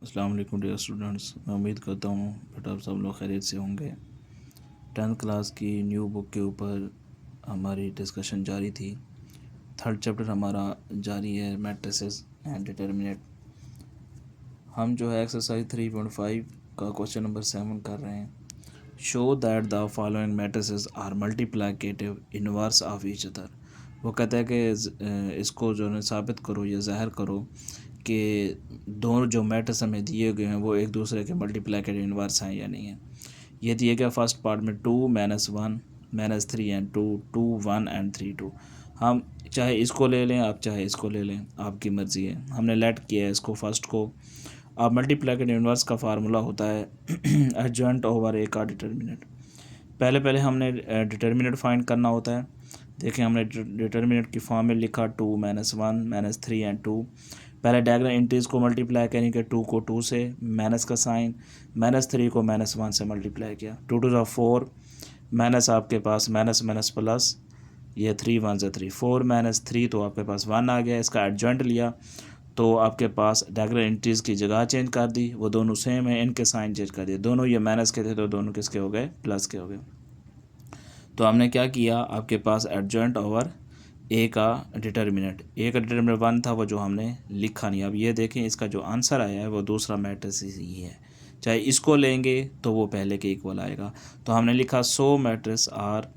अस्सलाम वालेकुम dear students. मैं उम्मीद करता हूँ बेटा आप सब लोग खैरियत से होंगे। 10th क्लास की न्यू बुक के ऊपर हमारी डिस्कशन जारी थी। थर्ड चैप्टर हमारा जारी है, मैट्रिसेस एंड डिटर्मिनेंट। हम जो है एक्सरसाइज 3.5 का क्वेश्चन नंबर 7 कर रहे हैं। Show that the following matrices are multiplicative inverse of each other. वो कहता है कि इसको जो है साबित करो या ज़ाहिर करो कि दोनों जो मैट्रिक्स हमें दिए गए हैं वो एक दूसरे के मल्टीप्लिकेटिव इनवर्स हैं या नहीं है। ये दिए गया फर्स्ट पार्ट में 2 -1 -3 एंड 2 2 1 एंड 3 2। हम चाहे इसको ले लें, आप चाहे इसको ले लें, आपकी मर्ज़ी है। हमने लेट किया है इसको फर्स्ट को। अब मल्टीप्लिकेटिव इनवर्स का फार्मूला होता है एडजॉइंट ओवर ए का डिटर्मिनेंट। पहले हमने डिटर्मिनेंट फाइंड करना होता है। देखें, हमने डिटर्मिनेंट की फॉर्म में लिखा 2 -1 -3 एंड 2। पहले डायगोनल एंट्रीज़ को मल्टीप्लाई करेंगे, 2 को 2 से, माइनस का साइन, -3 को -1 से मल्टीप्लाई किया, 2 2 ज़ा 4, माइनस आपके पास माइनस माइनस प्लस, ये 3 1 ज़ा 3, 4 -3 तो आपके पास 1 आ गया। इसका एडजॉइंट लिया तो आपके पास डायगोनल एंट्रीज़ की जगह चेंज कर दी, वो दोनों सेम है, इनके साइन चेंज कर दिए। दोनों ये माइनस के थे तो दोनों किसके हो गए, प्लस के हो गए। तो हमने क्या किया, आपके पास एडजॉइंट ओवर ए का डिटर्मिनेंट, ए का डिटर्मिनेंट 1 था, वो जो हमने लिखा नहीं। अब ये देखें, इसका जो आंसर आया है वो दूसरा मैट्रिक्स ही है। चाहे इसको लेंगे तो वो पहले के इक्वल आएगा। तो हमने लिखा 100 मैट्रिक्स आर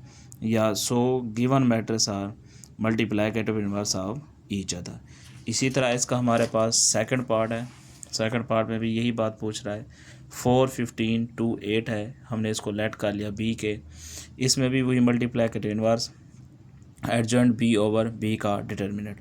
या 100 given matrix are multiplicative inverse of each other. इसी तरह इसका हमारे पास सेकंड पार्ट है। सेकंड पार्ट में भी यही बात पूछ रहा है। 4 15 2 8 है, हमने इसको लेट कर लिया बी के। इसमें भी वही multiplicative inverse adjoint B over B का डिटर्मिनेंट।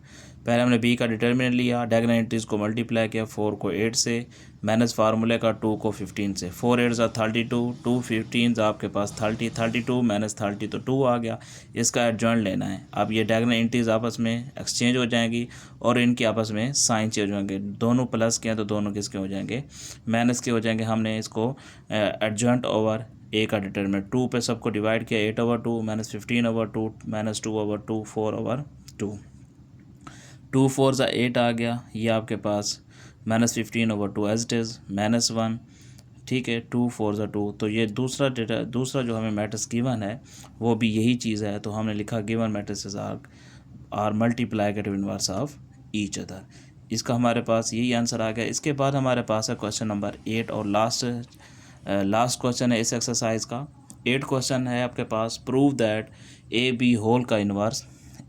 पहले हमने बी का डिटर्मिनेंट लिया, डायगोनल एंट्रीज़ को मल्टीप्लाई किया, 4 को 8 से, माइनस फार्मूले का 2 को 15 से, 4 8 ज़ा 32, 2 15 आपके पास 30, 32 माइनस 30 तो 2 आ गया। इसका एडजॉइंट लेना है। अब ये डायगोनल एंट्रीज़ आपस में एक्सचेंज हो जाएंगी और इनकी आपस में साइन चेंज हो जाएंगे। दोनों प्लस के हैं तो दोनों किसके हो जाएंगे, माइनस के हो जाएंगे। हमने इसको एडजॉइंट ओवर ए का डिटर्मिनेंट 2 पे सबको डिवाइड किया, 8/2 -15/2 -2/2 4/2, 2 4 ज़ा 8 आ गया। ये आपके पास -15/2 एज इट इज़ -1, ठीक है, 2 4 ज़ा 2। तो ये दूसरा जो हमें मैट्रिक्स गिवन है वो भी यही चीज़ है। तो हमने लिखा given matrices are multiplicative inverse of each other. इसका हमारे पास यही आंसर आ गया। इसके बाद हमारे पास है क्वेश्चन नंबर 8 और लास्ट क्वेश्चन है इस एक्सरसाइज का। 8 क्वेश्चन है आपके पास। Prove that A B whole का इन्वर्स,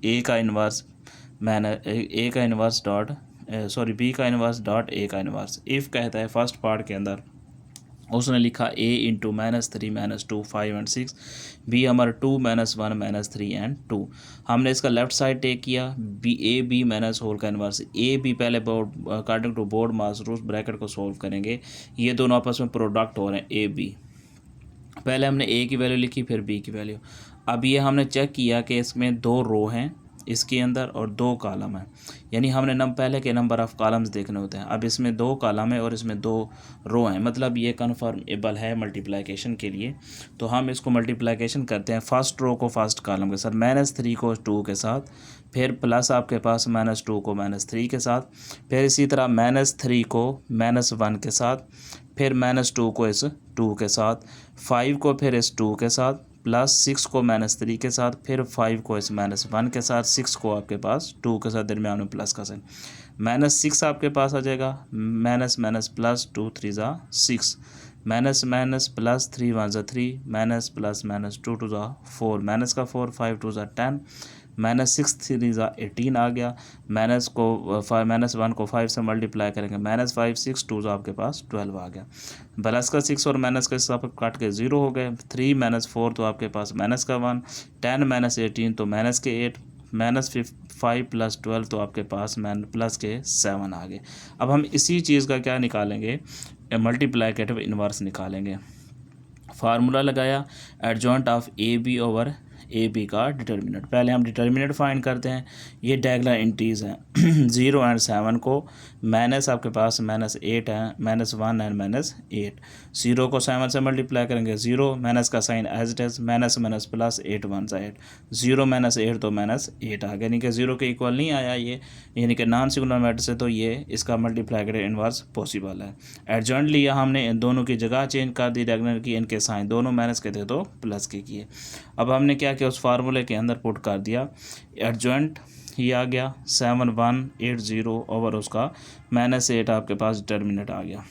ए का इन्वर्स ए का इन्वर्स डॉट बी का इन्वर्स डॉट ए का इन्वर्स। इफ़ कहता है फर्स्ट पार्ट के अंदर उसने लिखा a इंटू -3 -2 5 एंड 6, बी हमारा 2 -1 -3 एंड 2। हमने इसका लेफ्ट साइड टेक किया, बी माइनस होल का इन्वर्स ए बी। पहले board according to BODMAS rules bracket को सॉल्व करेंगे। ये दोनों आपस में प्रोडक्ट हो रहे हैं ए बी। पहले हमने ए की वैल्यू लिखी, फिर बी की वैल्यू। अब ये हमने चेक किया कि इसमें 2 रो हैं इसके अंदर और 2 कॉलम हैं, यानी हमने पहले के नंबर ऑफ़ कॉलम्स देखने होते हैं। अब इसमें 2 कॉलम है और इसमें 2 रो हैं, मतलब ये कन्फर्मेबल है मल्टीप्लिकेशन के लिए। तो हम इसको मल्टीप्लिकेशन करते हैं, फर्स्ट रो को फर्स्ट कॉलम के साथ, -3 को 2 के साथ, फिर प्लस आपके पास -2 को -3 के साथ, फिर इसी तरह -3 को -1 के साथ, फिर -2 को इस 2 के साथ, 5 को फिर इस 2 के साथ, प्लस 6 को -3 के साथ, फिर 5 को इस -1 के साथ, 6 को आपके पास 2 के साथ, दरमियान में प्लस का साइन, -6 आपके पास आ जाएगा, माइनस माइनस प्लस 2 3 ज़ा 6, माइनस माइनस प्लस 3 1 ज़ा 3, माइनस प्लस माइनस 2 2 ज़ा 4, माइनस का 4 5 2 ज़ा 10, -6 3 ज़ा 18 आ गया। -1 को 5 से मल्टीप्लाई करेंगे, -5 6 2 ज़ा आपके पास 12 आ गया। प्लस का 6 और माइनस का हिसाब काट के 0 हो गए। 3 -4 तो आपके पास माइनस का 1, 10 -18 तो माइनस के 8, -5 + 12 तो आपके पास प्लस के 7 आ गए। अब हम इसी चीज़ का क्या निकालेंगे, मल्टीप्लिकेटिव इनवर्स निकालेंगे। फार्मूला लगाया, adjoint of A B over A B का डिटर्मिनेंट। पहले हम डिटर्मिनेंट फाइंड करते हैं। ये डायगोनल एंट्रीज़ हैं 0 एंड 7 को माइनस आपके पास -8 है, -1 एंड -8। 0 को 7 से मल्टीप्लाई करेंगे 0, माइनस का sign as it is, minus minus plus, 8 1 8, 0 -8 तो -8 आ गया, यानी कि 0 के इक्वल नहीं आया ये, यानी कि नॉन सिंगुलर मैट्रिक्स से तो ये इसका मल्टीप्लाई इन्वर्स पॉसिबल है। एडजॉइंट लिया हमने, इन दोनों की जगह चेंज कर दी डायगोनल की, इनके साइन दोनों माइनस के थे तो प्लस के किए। अब हमने क्या किया, उस फार्मूले के अंदर पुट कर दिया, एडजॉइंट ये आ गया 7180 ओवर उसका -8 आपके पास डिटर्मिनेंट आ गया।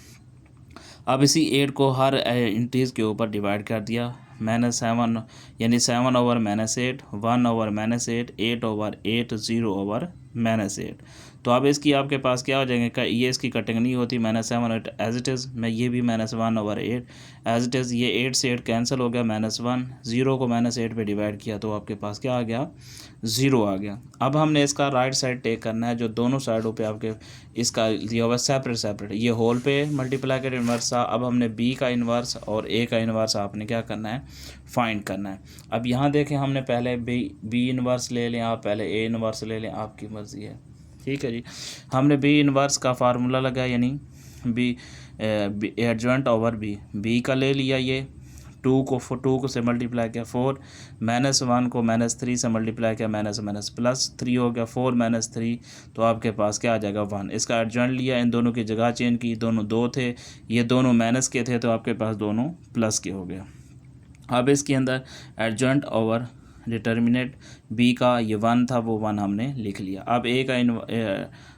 अब इसी 8 को हर इंटीज के ऊपर डिवाइड कर दिया, -7 यानी 7 ओवर -8, 1 ओवर -8, 8 ओवर 8, 0 ओवर -8। तो अब इसकी आपके पास क्या हो जाएंगे, ये इसकी कटिंग नहीं होती, -7 8 एज इट इज़, मैं ये भी -1 ओवर 8 एज इट इज़, ये 8 से 8 कैंसिल हो गया, -1, 0 को -8 पे डिवाइड किया तो आपके पास क्या आ गया, 0 आ गया। अब हमने इसका राइट साइड टेक करना है, जो दोनों साइडों पे आपके इसका लिया हुआ सेपरेट, ये होल पे मल्टीप्लाई कर इन्वर्स था। अब हमने बी का इन्वर्स और ए का इन्वर्स आपने क्या करना है, फाइंड करना है। अब यहाँ देखें, हमने पहले बी इन्वर्स ले लें, आप पहले ए इन्वर्स ले लें, आपकी मर्ज़ी है, ठीक है जी। हमने बी इन्वर्स का फार्मूला लगाया, यानी बी एडजॉइंट ओवर बी का ले लिया, ये 2 को से मल्टीप्लाई किया 4, -1 को -3 से मल्टीप्लाई किया, माइनस प्लस 3 हो गया, 4 -3 तो आपके पास क्या आ जाएगा 1। इसका एडजॉइंट लिया, इन दोनों की जगह चेंज की, दोनों 2 थे, ये दोनों माइनस के थे तो आपके पास दोनों प्लस के हो गया। अब इसके अंदर एडजॉइंट ओवर डिटर्मिनेंट बी का ये 1 था, वो 1 हमने लिख लिया। अब ए का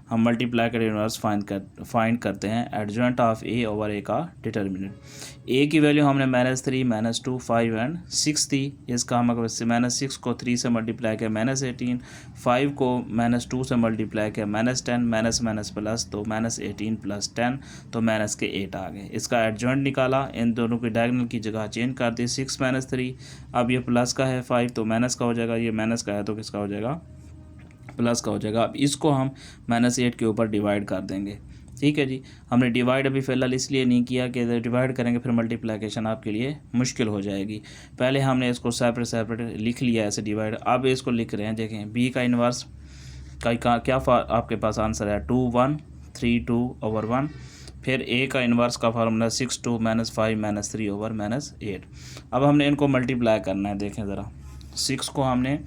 हम मल्टीप्लाई कर इन्वर्स फाइंड करते हैं, एडजॉइंट ऑफ ए ओवर ए का डिटर्मिनेंट। ए की वैल्यू हमने -3, -2, 5 एंड 6 थी, इसका हम अगर -6 को 3 से मल्टीप्लाई किया -18, 5 को -2 से मल्टीप्लाई किया -10, माइनस प्लस तो -18 + 10 तो -8 आ गए। इसका एडजॉइंट निकाला, इन दोनों की डायगोनल की जगह चेंज कर दी, 6 - 3, अब ये प्लस का है 5 तो माइनस का हो जाएगा, ये माइनस का है तो किसका हो जाएगा, प्लस का हो जाएगा। अब इसको हम -8 के ऊपर डिवाइड कर देंगे, ठीक है जी। हमने डिवाइड अभी फ़िलहाल इसलिए नहीं किया कि डिवाइड करेंगे फिर मल्टीप्लिकेशन आपके लिए मुश्किल हो जाएगी। पहले हमने इसको सेपरेट लिख लिया ऐसे डिवाइड, अब इसको लिख रहे हैं। देखें बी का इन्वर्स का क्या आपके पास आंसर है, 2 1 3 2 ओवर 1। फिर ए का इन्वर्स का फार्मूला 6 2 -5 -3 ओवर -8। अब हमने इनको मल्टीप्लाई करना है, देखें ज़रा, 6 को हमने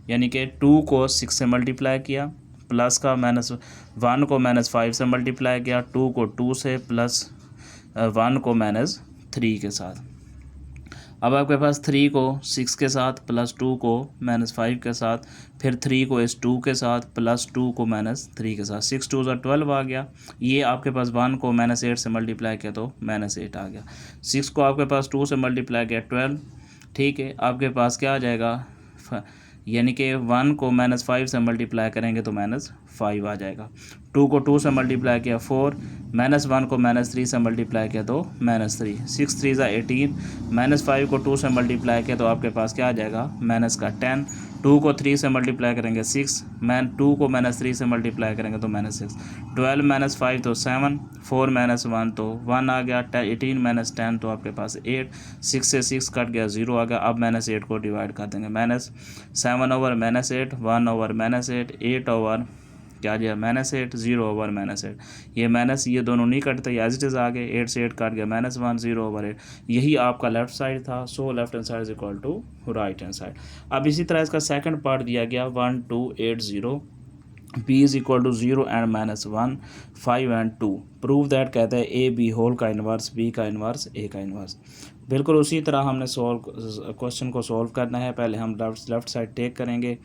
यानी कि 2 को 6 से मल्टीप्लाई किया, प्लस का -1 को -5 से मल्टीप्लाई किया, 2 को 2 से, प्लस 1 को -3 के साथ। अब आपके पास 3 को 6 के साथ, प्लस 2 को -5 के साथ, फिर 3 को इस 2 के साथ, प्लस 2 को -3 के साथ, 6 2 12 आ गया। ये आपके पास 1 को -8 से मल्टीप्लाई किया तो -8 आ गया। 6 को आपके पास 2 से मल्टीप्लाई किया 12, ठीक है। आपके पास क्या आ जाएगा, यानी कि 1 को -5 से मल्टीप्लाई करेंगे तो -5 आ जाएगा। 2 को 2 से मल्टीप्लाई किया 4, -1 को -3 से मल्टीप्लाई किया तो -3, 6 3 18, -5 को 2 से मल्टीप्लाई किया तो आपके पास क्या आ जाएगा, -10। 2 को 3 से मल्टीप्लाई करेंगे 6, 2 को -3 से मल्टीप्लाई करेंगे तो -6, 12 -5 तो 7, 4 -1 तो 1 आ गया, 18 - 10 तो आपके पास 8, 6 से 6 कट गया 0 आ गया। अब -8 को डिवाइड कर देंगे, -7 ओवर -8, 1 ओवर -8, 8 ओवर क्या दिया -8, 0 ओवर -8। ये माइनस ये दोनों नहीं कटते, एज इट इज़ आ गए, 8 से 8 काट गया, -1 0 ओवर 8। यही आपका लेफ्ट साइड था, so left hand side is equal to right hand side. अब इसी तरह इसका सेकंड पार्ट दिया गया 1 2 8 0, b is equal to 0 and -1 5 and 2। Prove that कहते हैं ए बी होल का इन्वर्स, बी का इन्वर्स, ए का इन्वर्स। बिल्कुल उसी तरह हमने क्वेश्चन को सॉल्व करना है। पहले हम लेफ्ट साइड टेक करेंगे,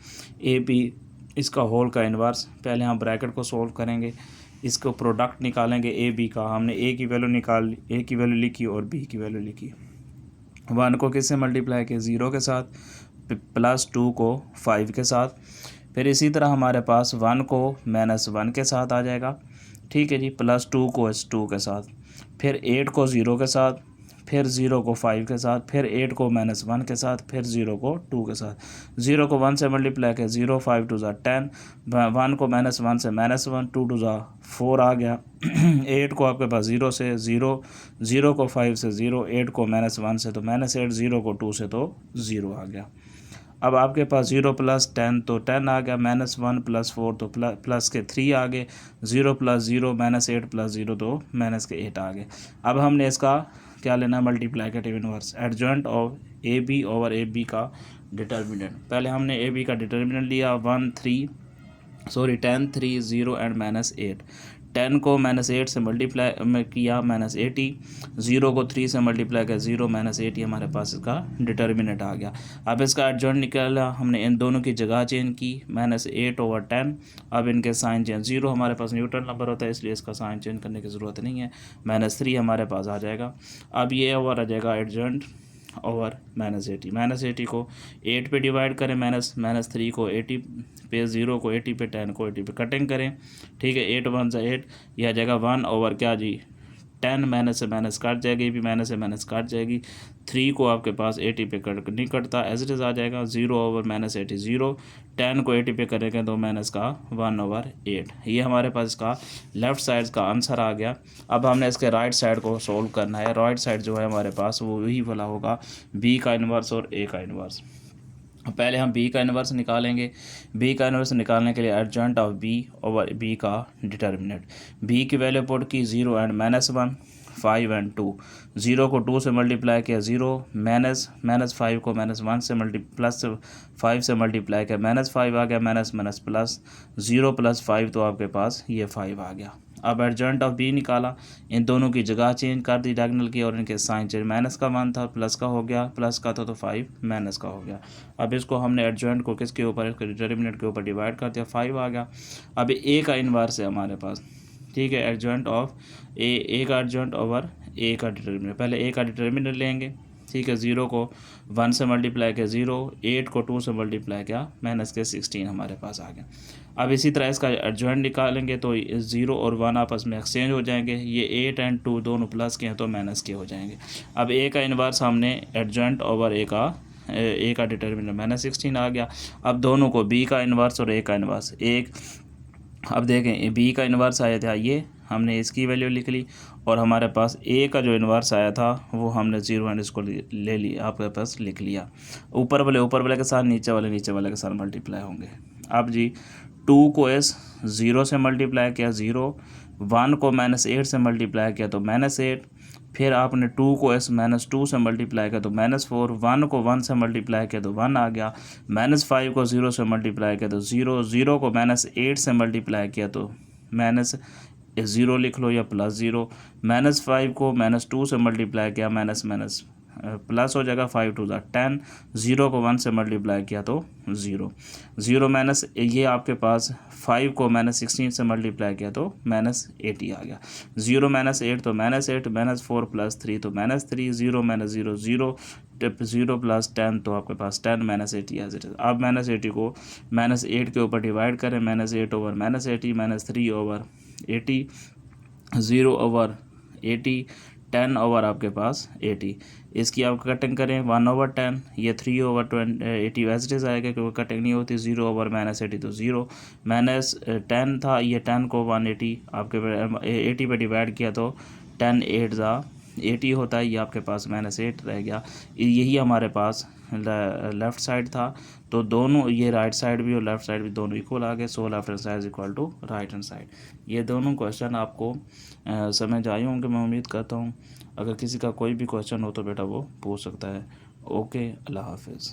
ए बी इसका होल का इन्वर्स, पहले हम ब्रैकेट को सॉल्व करेंगे, इसको प्रोडक्ट निकालेंगे ए बी का। हमने ए की वैल्यू ए की वैल्यू लिखी और बी की वैल्यू लिखी। 1 को किससे मल्टीप्लाई किया, 0 के साथ, प्लस 2 को 5 के साथ। फिर इसी तरह हमारे पास 1 को -1 के साथ आ जाएगा, ठीक है जी, प्लस 2 को 2 के साथ, फिर 8 को 0 के साथ, फिर 0 को 5 के साथ, फिर 8 को -1 के साथ, फिर 0 को 2 के साथ। 0 को 1 से मल्टीप्लाई किया 0, 5 2 10, 1 को -1 से -1, 2 2 4 आ गया। 8 को आपके पास 0 से 0, 0 को 5 से 0, 8 को -1 से तो -8, 0 को 2 से तो 0 आ गया। अब आपके पास 0 प्लस 10 तो 10 आ गया, -1 प्लस 4 तो प्लस के 3 आ गए, 0 प्लस 0 -8 प्लस 0 तो माइनस के 8 आ गए। अब हमने इसका क्या लेना है, multiplicative inverse, adjoint of A B over A B का डिटर्मिनेंट। पहले हमने ए बी का डिटर्मिनेंट लिया 10 3 0 एंड -8। 10 को -8 से मल्टीप्लाई में किया -80, 0 को 3 से मल्टीप्लाई किया 0 -80, हमारे पास इसका डिटर्मिनेंट आ गया। अब इसका एडजॉइंट निकाला हमने, इन दोनों की जगह चेंज की, -8/10। अब इनके साइन चेंज, 0 हमारे पास न्यूट्रल नंबर होता है इसलिए इसका साइन चेंज करने की ज़रूरत नहीं है, -3 हमारे पास आ जाएगा। अब ये ओवर आ जाएगा एडजॉइंट ओवर -80। -80 को 8 पे डिवाइड करें, -3 को 80 पे, 0 को 80 पे, 10 को 80 पे कटिंग करें, ठीक है। 8 1 से 8, यह आ जाएगा 1 ओवर क्या जी 10, माइनस से माइनस काट जाएगी, भी माइनस से माइनस काट जाएगी। 3 को आपके पास 80 पे कट नहीं कटता, एज इट इज़ आ जाएगा 0 ओवर -80 0। 10 को 80 पे करेंगे तो माइनस का 1/8। ये हमारे पास इसका लेफ़्ट साइड का आंसर आ गया। अब हमने इसके राइट साइड को सोल्व करना है। राइट साइड जो है हमारे पास वो वही वाला होगा, बी का इन्वर्स और ए का इन्वर्स। पहले हम बी का इन्वर्स निकालेंगे। बी का इन्वर्स निकालने के लिए adjoint of B over B का डिटर्मिनेंट। बी की वैल्यू पुट की 0 एंड -1, 5 एंड 2। 0 को 2 से मल्टीप्लाई किया 0, -5 को -1 से प्लस 5 से मल्टीप्लाई किया -5 आ गया, माइनस प्लस 0 प्लस 5 तो आपके पास ये 5 आ गया। अब एडजॉइंट ऑफ बी निकाला, इन दोनों की जगह चेंज कर दी डायगोनल की और इनके साइन चेंज, माइनस का 1 था प्लस का हो गया, प्लस का था तो 5 माइनस का हो गया। अब इसको हमने एडजॉइंट को किसके ऊपर, इसके डिटर्मिनेंट के ऊपर डिवाइड कर दिया, 5 आ गया। अब ए का इन्वर्स है हमारे पास, ठीक है, एडजॉइंट ऑफ ए का एडजॉइंट ओवर ए का डिटर्मिनेंट। पहले ए का डिटर्मिनेंट लेंगे, ठीक है। 0 को 1 से मल्टीप्लाई किया 0, 8 को 2 से मल्टीप्लाई किया माइनस के 16 हमारे पास आ गया। अब इसी तरह इसका एडजॉइंट निकालेंगे तो 0 और 1 आपस में एक्सचेंज हो जाएंगे, ये 8 एंड 2 दोनों प्लस के हैं तो माइनस के हो जाएंगे। अब ए का इन्वर्स हमने एडजॉइंट ओवर ए का डिटर्मिनेंट -16 आ गया। अब दोनों को बी का इन्वर्स और ए का इन्वर्स एक, अब देखें बी का इन्वर्स आया था, ये हमने इसकी वैल्यू लिख ली और हमारे पास ए का जो इन्वर्स आया था वो हमने 0 एंड इसको ले लिया, आपके पास लिख लिया। ऊपर वाले के साथ नीचे वाले के साथ मल्टीप्लाई होंगे। अब जी 2 को इस 0 से मल्टीप्लाई किया 0, 1 को -8 से मल्टीप्लाई किया तो -8, फिर आपने 2 को -2 से मल्टीप्लाई किया तो -4, 1 को 1 से मल्टीप्लाई किया तो 1 आ गया, -5 को 0 से मल्टीप्लाई किया तो 0, 0 को -8 से मल्टीप्लाई किया तो -0 लिख लो या +0, -5 को -2 से मल्टीप्लाई किया माइनस प्लस हो जाएगा, 5 2 10, 0 को 1 से मल्टीप्लाई किया तो 0, 0 माइनस ये आपके पास 5 को -16 से मल्टीप्लाई किया तो -80 आ गया, 0 -8 तो -8, -4 + 3 तो -3, 0 -0 0, 0 + 10 तो आपके पास 10 -80 एज इट इज। अब -80 को -8 के ऊपर डिवाइड करें, -8 ओवर -80, -3 ओवर 80, 0 ओवर 80, 10 ओवर आपके पास 80। इसकी आप कटिंग करें 1/10, ये 3 ओवर 80 एज इट इज़ आएगा क्योंकि कटिंग नहीं होती। 0 ओवर -80 तो 0, -10 था, ये 10 को 180 आपके 80 पे डिवाइड किया तो 10 8 80 होता है, ये आपके पास -8 रह गया। यही हमारे पास लेफ़्ट साइड था, तो दोनों ये राइट साइड भी और लेफ़्ट साइड भी दोनों इक्वल आ गए। So left hand side equal to right hand side. ये दोनों क्वेश्चन आपको समझ आए होंगे मैं उम्मीद करता हूँ। अगर किसी का कोई भी क्वेश्चन हो तो बेटा वो पूछ सकता है। ओके, अल्लाह हाफिज़।